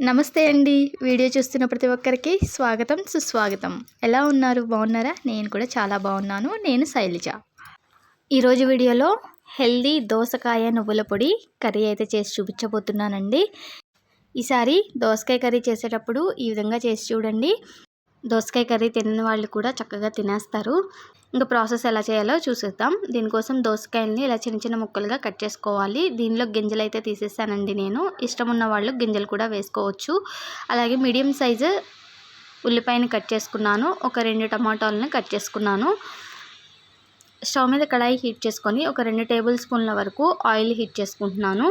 నమస్తే అండి. వీడియో చూస్తున్న ప్రతి ఒక్కరికి స్వాగతం, సుస్వాగతం. ఎలా ఉన్నారు? బాగున్నారా? నేను కూడా చాలా బాగున్నాను. నేను శైలజ. ఈరోజు వీడియోలో హెల్దీ దోసకాయ నువ్వుల పొడి కర్రీ అయితే చేసి చూపించబోతున్నానండి. ఈసారి దోసకాయ కర్రీ చేసేటప్పుడు ఈ విధంగా చేసి చూడండి. దోసకాయ కర్రీ తినని వాళ్ళు కూడా చక్కగా తినేస్తారు. ఇంకా ప్రాసెస్ ఎలా చేయాలో చూసేద్దాం. దీనికోసం దోసకాయల్ని ఇలా చిన్న చిన్న ముక్కలుగా కట్ చేసుకోవాలి. దీనిలో గింజలు అయితే తీసేసానండి నేను. ఇష్టం ఉన్న వాళ్ళు గింజలు కూడా వేసుకోవచ్చు. అలాగే మీడియం సైజు ఉల్లిపాయని కట్ చేసుకున్నాను. ఒక 2 టమాటాలను కట్ చేసుకున్నాను. స్టవ్ మీద కడాయి హీట్ చేసుకొని ఒక 2 టేబుల్ స్పూన్ల వరకు ఆయిల్ హీట్ చేసుకుంటున్నాను.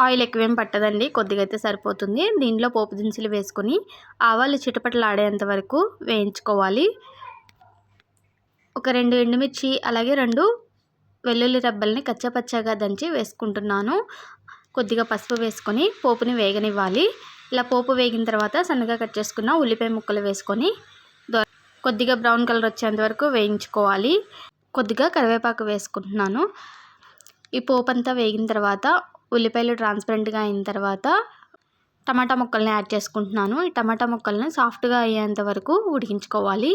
ఆయిల్ ఎక్కువేం పట్టదండి, కొద్దిగా అయితే సరిపోతుంది. దీనిలో పోపు దినుసులు వేసుకొని ఆవాలు చిటపటలాడేంత వరకు వేయించుకోవాలి. ఒక 2 ఎండుమిర్చి అలాగే 2 వెల్లుల్లి రెబ్బల్ని కచ్చపచ్చగా దంచి వేసుకుంటున్నాను. కొద్దిగా పసుపు వేసుకొని పోపుని వేగనివ్వాలి. ఇలా పోపు వేగిన తర్వాత సన్నగా కట్ చేసుకున్న ఉల్లిపాయ ముక్కలు వేసుకొని కొద్దిగా బ్రౌన్ కలర్ వచ్చేంత వరకు వేయించుకోవాలి. కొద్దిగా కరివేపాకు వేసుకుంటున్నాను. ఈ పోపు అంతా వేగిన తర్వాత ఉల్లిపాయలు ట్రాన్స్పరెంట్గా అయిన తర్వాత టమాటా ముక్కల్ని యాడ్ చేసుకుంటున్నాను. ఈ టమాటా ముక్కల్ని సాఫ్ట్గా అయ్యేంత వరకు ఉడికించుకోవాలి.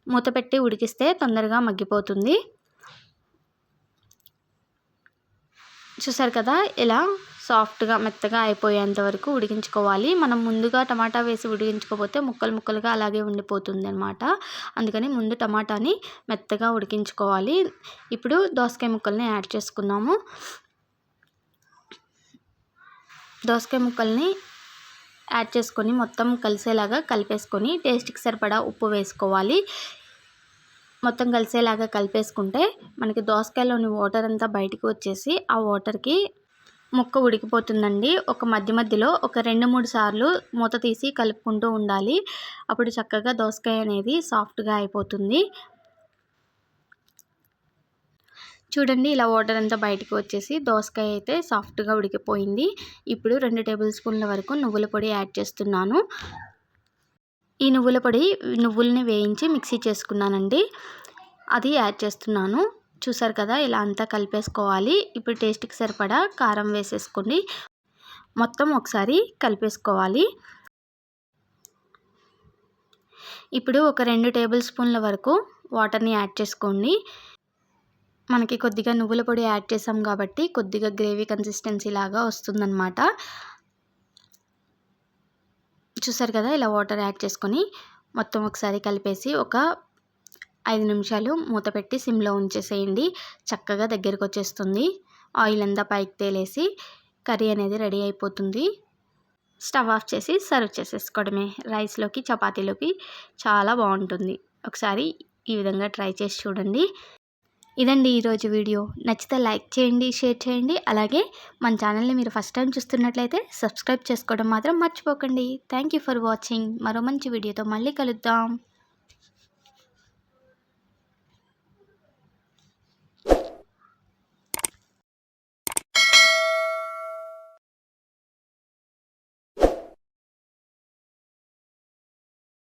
మూత పెట్టి ఉడికిస్తే తొందరగా మగ్గిపోతుంది. చూసారు కదా, ఇలా సాఫ్ట్గా మెత్తగా అయిపోయేంత వరకు ఉడికించుకోవాలి. మనం ముందుగా టమాటా వేసి ఉడికించుకోకపోతే ముక్కలు ముక్కలుగా అలాగే ఉండిపోతుంది అన్నమాట. అందుకని ముందు టమాటాని మెత్తగా ఉడికించుకోవాలి. ఇప్పుడు దోసకాయ ముక్కల్ని యాడ్ చేసుకున్నాము. దోసకాయ ముక్కల్ని యాడ్ చేసుకొని మొత్తం కలిసేలాగా కలిపేసుకొని టేస్ట్కి సరిపడా ఉప్పు వేసుకోవాలి. మొత్తం కలిసేలాగా కలిపేసుకుంటే మనకి దోసకాయలోని వాటర్ అంతా బయటకు వచ్చేసి ఆ వాటర్కి ముక్క ఉడికిపోతుందండి. ఒక మధ్యలో ఒక 2-3 సార్లు మూత తీసి కలుపుకుంటూ ఉండాలి. అప్పుడు చక్కగా దోసకాయ అనేది సాఫ్ట్గా అయిపోతుంది. చూడండి, ఇలా వాటర్ అంతా బయటకు వచ్చేసి దోసకాయ అయితే సాఫ్ట్గా ఉడికిపోయింది. ఇప్పుడు 2 టేబుల్ స్పూన్ల వరకు నువ్వుల పొడి యాడ్ చేస్తున్నాను. ఈ నువ్వుల్ని వేయించి మిక్సీ చేసుకున్నానండి, అది యాడ్ చేస్తున్నాను. చూసారు కదా, ఇలా అంతా కలిపేసుకోవాలి. ఇప్పుడు టేస్ట్కి సరిపడా కారం వేసేసుకోండి. మొత్తం ఒకసారి కలిపేసుకోవాలి. ఇప్పుడు ఒక 2 టేబుల్ స్పూన్ల వరకు వాటర్ని యాడ్ చేసుకోండి. మనకి కొద్దిగా నువ్వుల పొడి యాడ్ చేసాం కాబట్టి కొద్దిగా గ్రేవీ కన్సిస్టెన్సీ లాగా వస్తుందన్నమాట. చూసారు కదా, ఇలా వాటర్ యాడ్ చేసుకొని మొత్తం ఒకసారి కలిపేసి ఒక 5 నిమిషాలు మూత పెట్టి సిమ్లో ఉంచేసేయండి. చక్కగా దగ్గరికి వచ్చేస్తుంది. ఆయిల్ అంతా పైకి తేలేసి కర్రీ అనేది రెడీ అయిపోతుంది. స్టవ్ ఆఫ్ చేసి సర్వ్ చేసేసుకోవడమే. రైస్లోకి చపాతీలోకి చాలా బాగుంటుంది. ఒకసారి ఈ విధంగా ట్రై చేసి చూడండి. ఇదండి ఈరోజు వీడియో. నచ్చితే లైక్ చేయండి, షేర్ చేయండి. అలాగే మన ఛానల్ని మీరు ఫస్ట్ టైం చూస్తున్నట్లయితే సబ్స్క్రైబ్ చేసుకోవడం మాత్రం మర్చిపోకండి. Thank you for watching. మరో మంచి వీడియోతో మళ్ళీ కలుద్దాం.